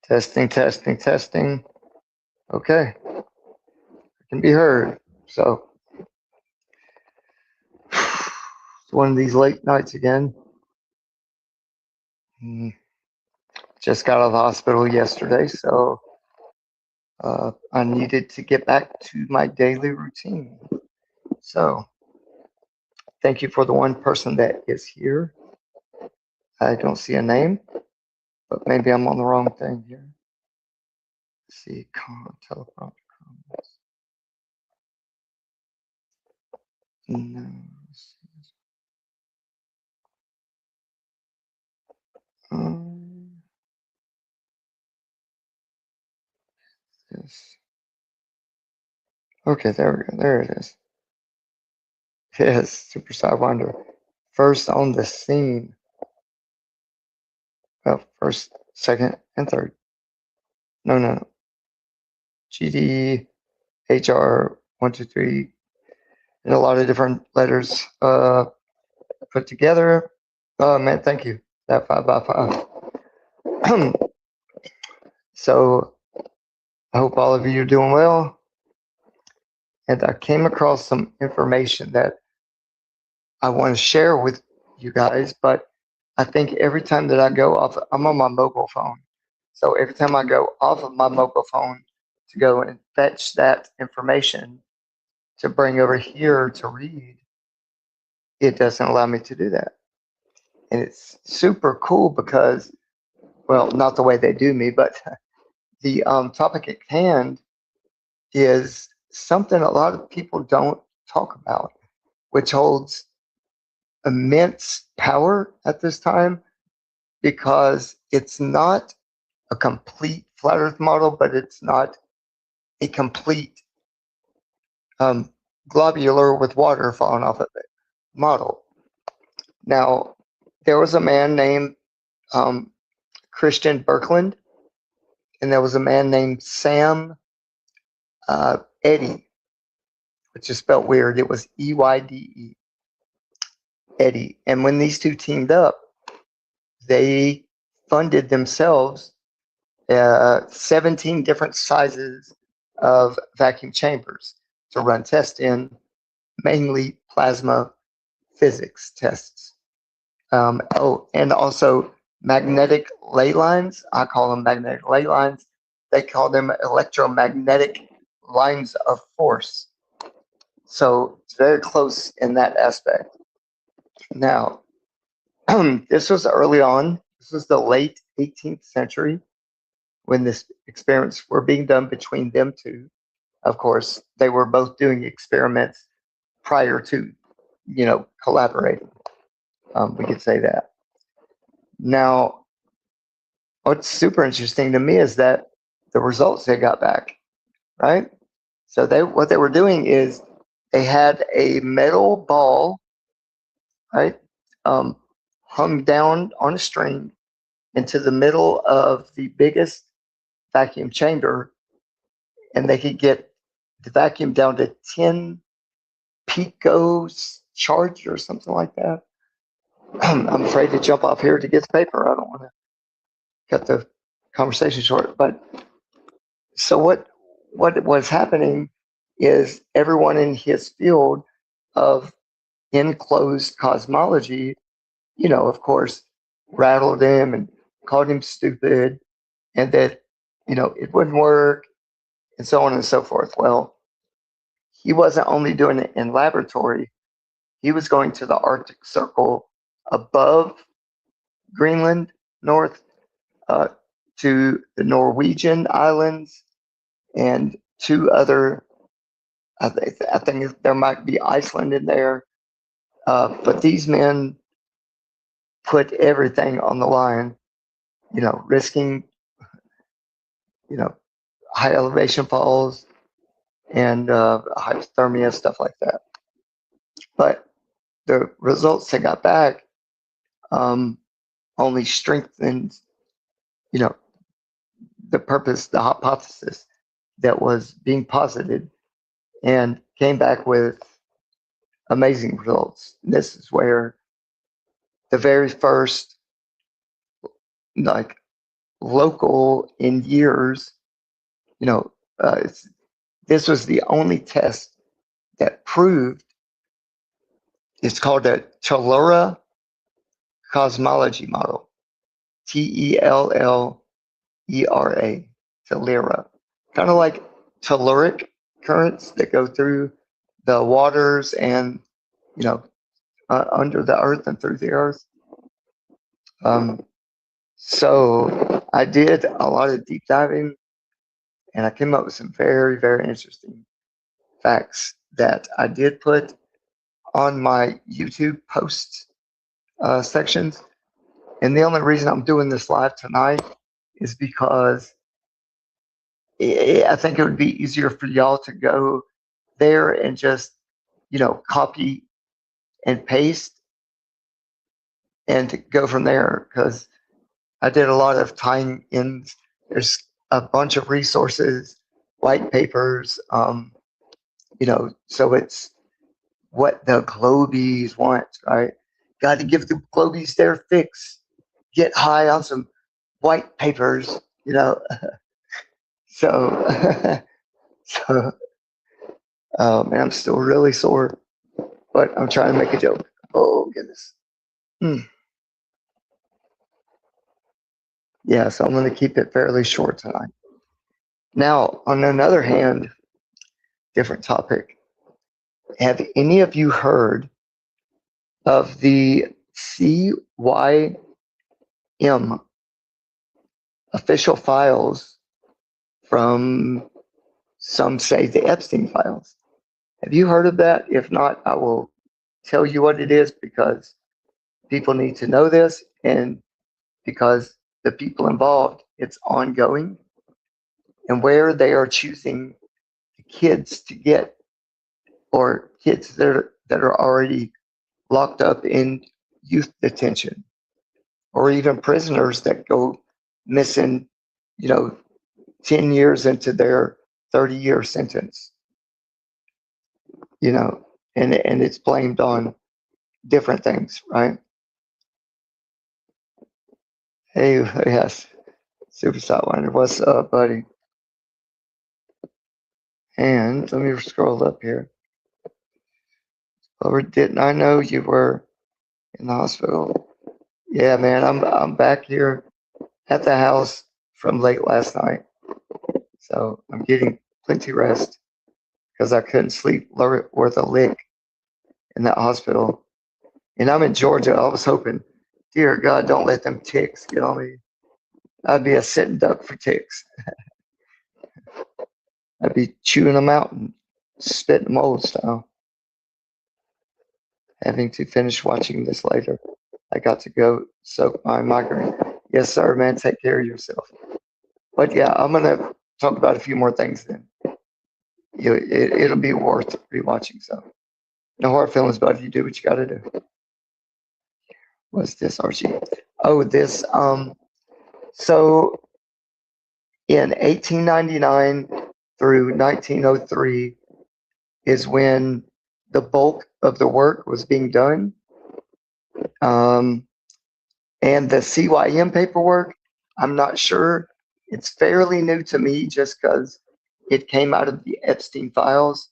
Testing, testing, testing. Okay, it can be heard. So, it's one of these late nights again. Just got out of the hospital yesterday, so I needed to get back to my daily routine. So, thank you for the one person that is here. I don't see a name, but maybe I'm on the wrong thing here. Let's see, teleprompter comments. No. Um, yes. Okay, there we go. There it is. Yes, Super Sidewinder. First on the scene. Well, first, second, and third. No. GD, HR, 1, 2, 3, and a lot of different letters put together. Oh man, thank you. That 5x5. So I hope all of you are doing well. And I came across some information that I want to share with you guys, but I think every time that I go off, I'm on my mobile phone. So every time I go off of my mobile phone to go and fetch that information to bring over here to read, it doesn't allow me to do that. And it's super cool because, well, not the way they do me, but the topic at hand is something a lot of people don't talk about, which holds immense power at this time because it's not a complete flat Earth model, but it's not a complete globular with water falling off of it model. Now, there was a man named Christian Birkeland, and there was a man named Sam Eddy, which is spelled weird. It was EYDE, Eddy. And when these two teamed up, they funded themselves 17 different sizes of vacuum chambers to run tests in, mainly plasma physics tests. And also magnetic ley lines. I call them magnetic ley lines. They call them electromagnetic lines of force. So it's very close in that aspect. Now, this was early on. This was the late 18th century when this experiments were being done between them two. Of course, they were both doing experiments prior to, collaborating. We could say that. Now, what's super interesting to me is that the results they got back, right? So what they were doing is they had a metal ball, right, hung down on a string into the middle of the biggest vacuum chamber, and they could get the vacuum down to 10 picos charge or something like that. I'm afraid to jump off here to get the paper. I don't want to cut the conversation short. But so what was happening is everyone in his field of enclosed cosmology, of course, rattled him and called him stupid and that, it wouldn't work and so on and so forth. Well, he wasn't only doing it in laboratory, he was going to the Arctic Circle above Greenland, north to the Norwegian islands and two other, I think there might be Iceland in there. But these men put everything on the line, risking, high elevation falls and hypothermia, stuff like that. But the results they got back only strengthened, the purpose, the hypothesis that was being posited, and came back with amazing results. This is where the very first, like, local in years. You know, this was the only test that proved. It's called a Tellura cosmology model. Tellera. Tellura. Kind of like telluric currents that go through the waters and, you know, under the earth and through the earth. So I did a lot of deep diving, and I came up with some very, very interesting facts that I did put on my YouTube post sections. And the only reason I'm doing this live tonight is because I think it would be easier for y'all to go there and just, you know, copy and paste and go from there, because I did a lot of tying in. There's a bunch of resources, white papers, you know, so it's what the Globies want, right? Got to give the Globies their fix. Get high on some white papers, you know. So, so man, I'm still really sore, but I'm trying to make a joke. Oh, goodness. Yeah, so I'm going to keep it fairly short tonight. Now, on another hand, different topic. Have any of you heard of the CYM official files from, some say, the Epstein files? Have you heard of that? If not, I will tell you what it is, because people need to know this, and because the people involved, it's ongoing, and where they are choosing kids to get, or kids that are already locked up in youth detention, or even prisoners that go missing, you know, 10 years into their 30-year sentence, you know, and it's blamed on different things, right? Hey, yes, Super Sideliner, what's up, buddy? And let me scroll up here. Or didn't I know you were in the hospital? Yeah, man, I'm back here at the house from late last night, so I'm getting plenty rest because I couldn't sleep worth a lick in that hospital. And I'm in Georgia. I was hoping, dear God, don't let them ticks get on me. I'd be a sitting duck for ticks. I'd be chewing them out and spitting them old style. Having to finish watching this later. I got to go soak my migraine. Yes, sir, man. Take care of yourself. But yeah, I'm gonna talk about a few more things then. It'll be worth rewatching. So, no hard feelings, buddy. You do what you got to do. What's this, Archie? Oh, this. So in 1899 through 1903 is when the bulk of the work was being done. And the CYM paperwork, I'm not sure. It's fairly new to me just because it came out of the Epstein files.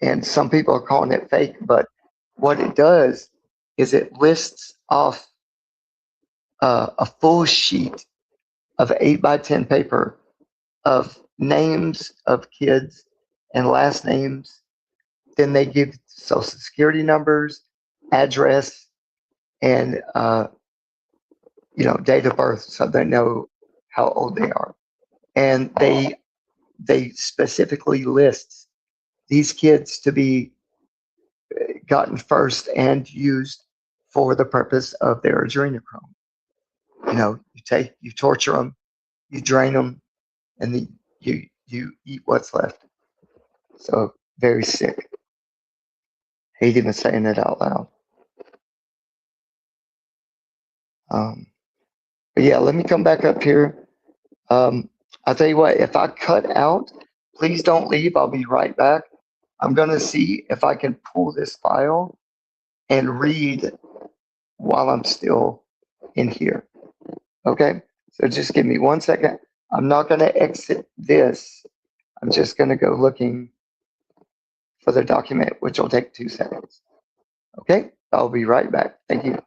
And some people are calling it fake, but what it does is it lists off a full sheet of 8x10 paper of names of kids and last names. Then they give social security numbers, address, and you know, date of birth, so they know how old they are. And they specifically list these kids to be gotten first and used for the purpose of their adrenochrome. You know, you torture them, you drain them, and then you eat what's left. So very sick. Hate even saying it out loud. But yeah, let me come back up here. I'll tell you what, if I cut out, please don't leave. I'll be right back. I'm going to see if I can pull this file and read while I'm still in here. Okay? So just give me 1 second. I'm not going to exit this. I'm just going to go looking for the document, which will take 2 seconds. Okay, I'll be right back. Thank you.